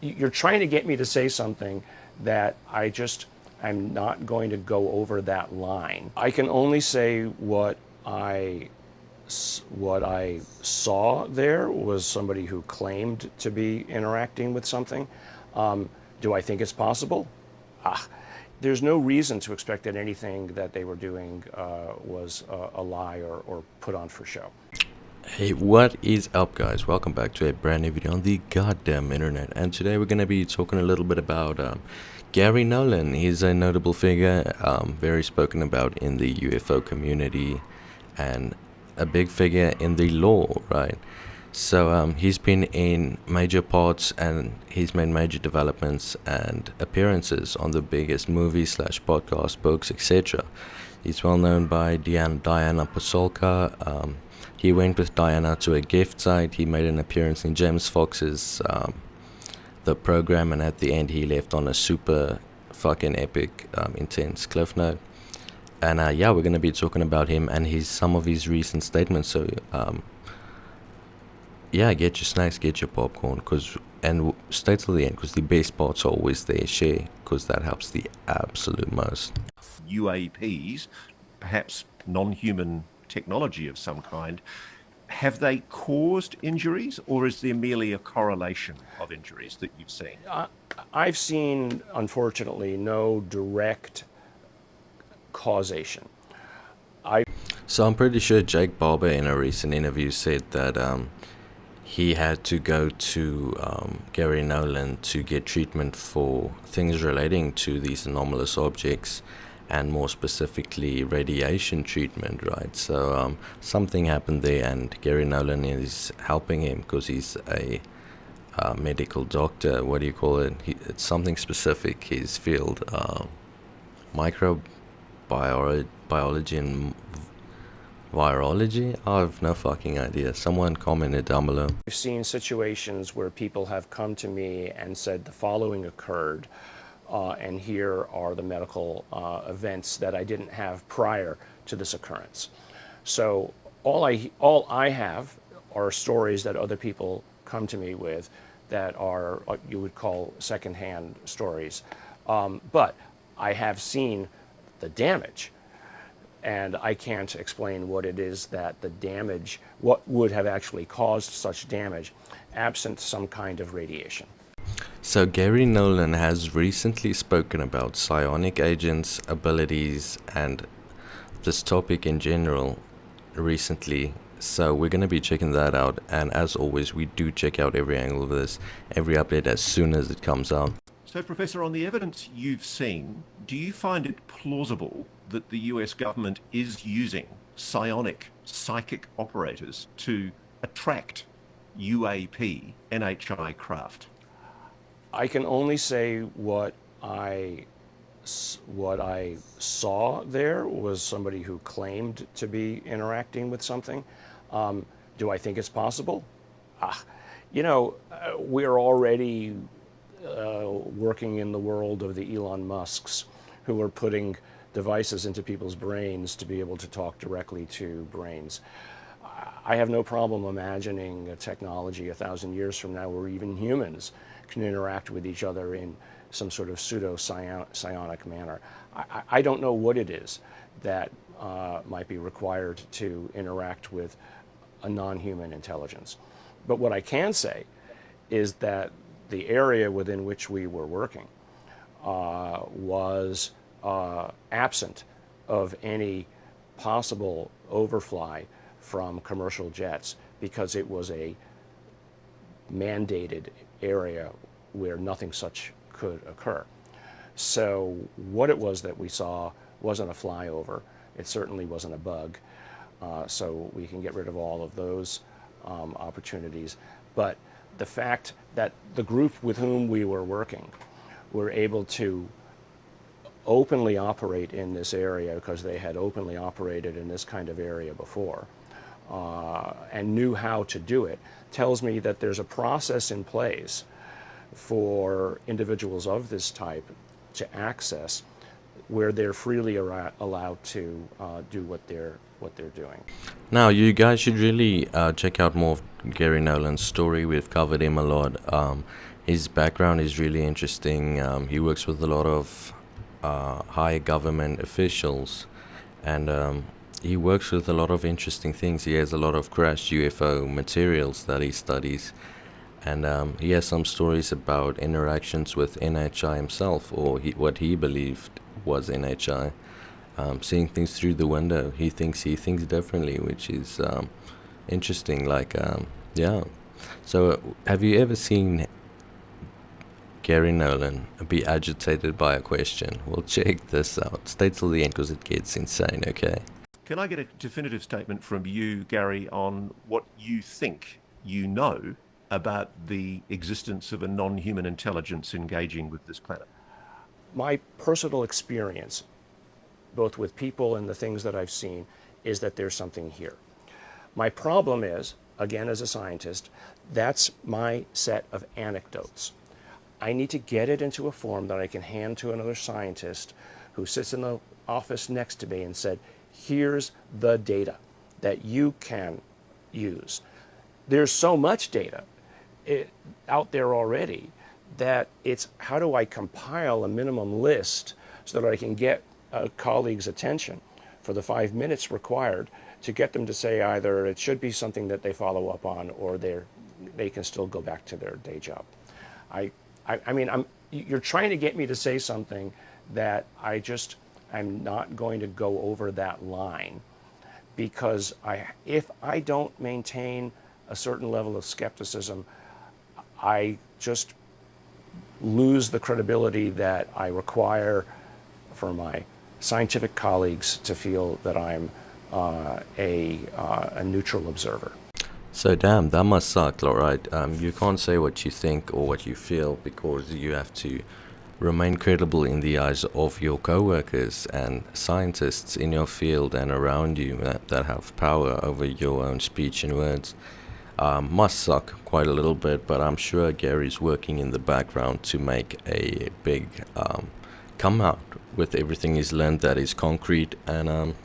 you're trying to get me to say something that I'm not going to go over that line. I can only say what I saw there was somebody who claimed to be interacting with something. Do I think it's possible? There's no reason to expect that anything that they were doing was a lie or put on for show. Hey, what is up, guys? Welcome back to a brand new video on the goddamn internet. And today we're going to be talking a little bit about Garry Nolan. He's a notable figure, very spoken about in the UFO community, and a big figure in the law, right? So he's been in major parts, and he's made major developments and appearances on the biggest movies / podcasts, books, etc. He's well known by Diana Pasolka. He went with Diana to a gift site. He made an appearance in James Fox's The Program, and at the end he left on a super fucking epic, intense cliff note. And yeah, we're going to be talking about him and some of his recent statements. So yeah, get your snacks, get your popcorn, and stay till the end, because the best parts are always there. Share, because that helps the absolute most. UAPs, perhaps non-human technology of some kind, have they caused injuries, or is there merely a correlation of injuries that you've seen? I've seen, unfortunately, no direct causation. So I'm pretty sure Jake Barber in a recent interview said that he had to go to Garry Nolan to get treatment for things relating to these anomalous objects, and more specifically radiation treatment, right? So something happened there, and Garry Nolan is helping him because he's a medical doctor. What do you call it? It's something specific, his field, microbiology and virology? I have no fucking idea. Someone commented down below. I've seen situations where people have come to me and said the following occurred, and here are the medical events that I didn't have prior to this occurrence. So all I have are stories that other people come to me with that are what you would call secondhand stories. But I have seen the damage, and I can't explain what it is that the damage, what would have actually caused such damage absent some kind of radiation. So Garry Nolan has recently spoken about psionic agents, abilities, and this topic in general recently. So we're going to be checking that out, and as always, we do check out every angle of this, every update as soon as it comes out. So, Professor, on the evidence you've seen, do you find it plausible that the US government is using psionic, psychic operators to attract UAP, NHI craft? I can only say what I saw there was somebody who claimed to be interacting with something. Do I think it's possible? We're already working in the world of the Elon Musks, who are putting devices into people's brains to be able to talk directly to brains. I have no problem imagining a technology 1,000 years from now where even humans can interact with each other in some sort of pseudo-psionic manner. I don't know what it is that might be required to interact with a non-human intelligence. But what I can say is that the area within which we were working was absent of any possible overfly from commercial jets, because it was a mandated area where nothing such could occur. So what it was that we saw wasn't a flyover. It certainly wasn't a bug. So we can get rid of all of those opportunities. But the fact that the group with whom we were working were able to openly operate in this area, because they had openly operated in this kind of area before, and knew how to do it, tells me that there's a process in place for individuals of this type to access, where they're freely allowed to do what they're doing. Now, you guys should really check out more of Garry Nolan's story. We've covered him a lot. His background is really interesting. He works with a lot of high government officials, and he works with a lot of interesting things. He has a lot of crashed UFO materials that he studies, and he has some stories about interactions with NHI himself, or what he believed was NHI. Seeing things through the window, he thinks differently, which is interesting. Like, yeah. So, have you ever seen Garry Nolan be agitated by a question? Well, check this out. Stay till the end because it gets insane, okay? Can I get a definitive statement from you, Garry, on what you think you know about the existence of a non-human intelligence engaging with this planet? My personal experience, both with people and the things that I've seen, is that there's something here. My problem is, again as a scientist, that's my set of anecdotes. I need to get it into a form that I can hand to another scientist who sits in the office next to me and said, here's the data that you can use. There's so much data out there already that it's how do I compile a minimum list so that I can get a colleague's attention for the 5 minutes required to get them to say either it should be something that they follow up on or they can still go back to their day job. I mean, you're trying to get me to say something that I'm not going to go over that line, because if I don't maintain a certain level of skepticism, I just lose the credibility that I require for my scientific colleagues to feel that I'm a neutral observer. So damn, that must suck, alright? You can't say what you think or what you feel because you have to remain credible in the eyes of your coworkers and scientists in your field and around you that have power over your own speech and words. Must suck quite a little bit, but I'm sure Gary's working in the background to make a big come out with everything he's learned that is concrete, and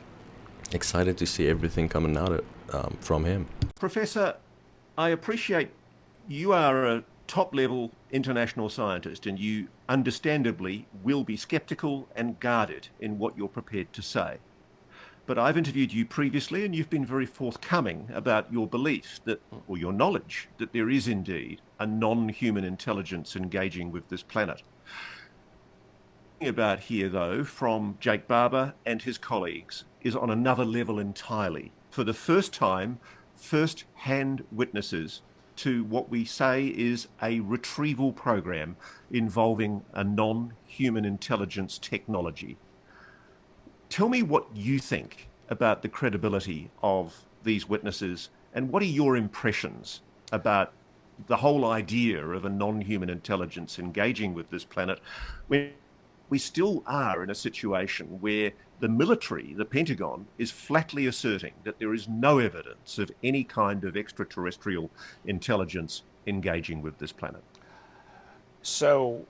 excited to see everything coming out from him. Professor, I appreciate you are a top-level international scientist and you understandably will be skeptical and guarded in what you're prepared to say. But I've interviewed you previously and you've been very forthcoming about your belief that, or your knowledge, that there is indeed a non-human intelligence engaging with this planet. About here, though, from Jake Barber and his colleagues is on another level entirely. For the first time, first-hand witnesses to what we say is a retrieval program involving a non-human intelligence technology. Tell me what you think about the credibility of these witnesses, and what are your impressions about the whole idea of a non-human intelligence engaging with this planet when we still are in a situation where the military, the Pentagon, is flatly asserting that there is no evidence of any kind of extraterrestrial intelligence engaging with this planet? So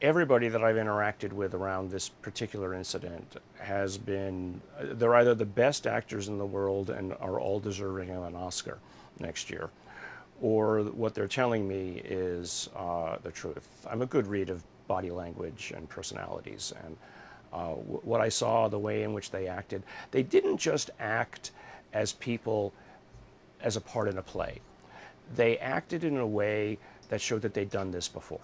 everybody that I've interacted with around this particular incident has been, they're either the best actors in the world and are all deserving of an Oscar next year, or what they're telling me is the truth. I'm a good read of body language and personalities, and what I saw, the way in which they acted, they didn't just act as people as a part in a play. They acted in a way that showed that they'd done this before.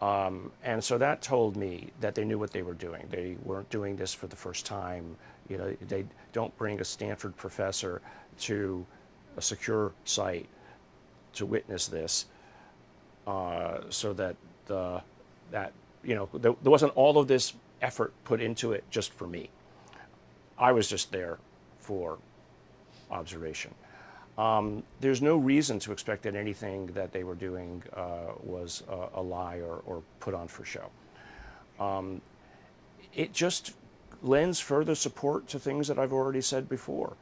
And so that told me that they knew what they were doing. They weren't doing this for the first time. You know, they don't bring a Stanford professor to a secure site to witness this, so that there wasn't all of this effort put into it just for me. I was just there for observation. There's no reason to expect that anything that they were doing was a lie or put on for show. It just lends further support to things that I've already said before,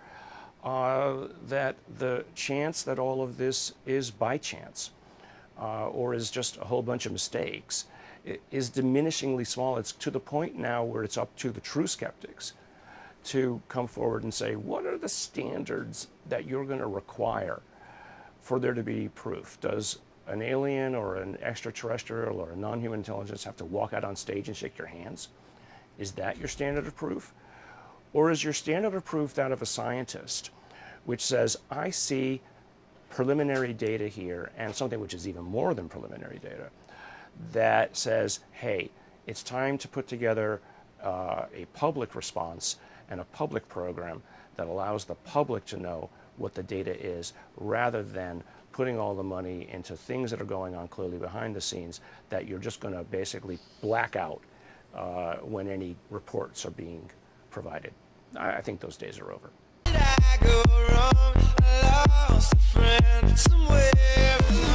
that the chance that all of this is by chance or is just a whole bunch of mistakes is diminishingly small. It's to the point now where it's up to the true skeptics to come forward and say, what are the standards that you're going to require for there to be proof? Does an alien or an extraterrestrial or a non-human intelligence have to walk out on stage and shake your hands? Is that your standard of proof? Or is your standard of proof that of a scientist, which says, I see preliminary data here, and something which is even more than preliminary data, that says, hey, it's time to put together a public response and a public program that allows the public to know what the data is, rather than putting all the money into things that are going on clearly behind the scenes that you're just going to basically black out when any reports are being provided. I think those days are over. I go wrong, I lost a friend somewhere.